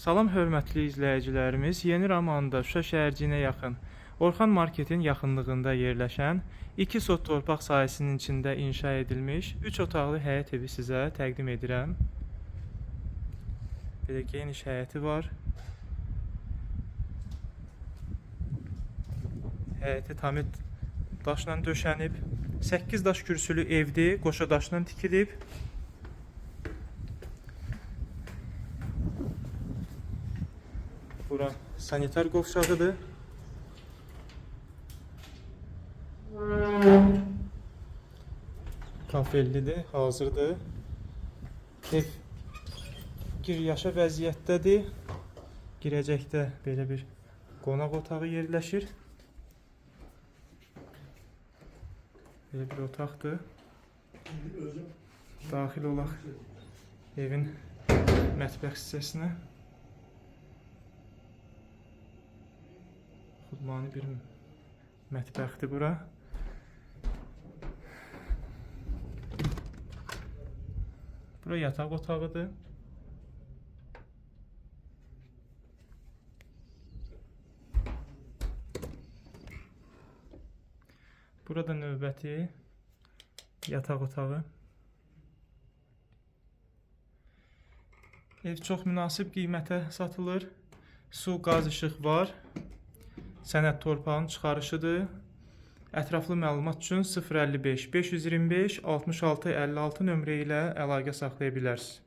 Salam hörmətli izləyicilərimiz, Yeni Romanda Şuşa şəhərciyinə yaxın Orxan Marketin yaxınlığında yerləşən 2 sot torpaq sahəsinin içində inşa edilmiş 3 otaqlı həyət evi sizə təqdim edirəm. Belə geniş həyəti var. Həyəti tamir daşla döşənib. 8 daş kürsülü evdir, qoşa daşla tikilib. Bura sanitar qovşağıdır. Kafellidir, hazırdır. Ev giryaşa vəziyyətdədir. Girəcəkdə belə bir qonaq otağı yerləşir. Belə bir otaqdır. Daxil olaq evin mətbəx hissəsinə. Xudmani bir mətbəxdir bura. Bura yataq otağıdır. Burada növbəti yataq otağı. Ev çox münasib qiymətə satılır. Su, qaz, işıq var. Sənəd torpağın çıxarışıdır. Ətraflı məlumat üçün 055 525 66 56 nömrə ilə əlaqə saxlaya bilərsiniz.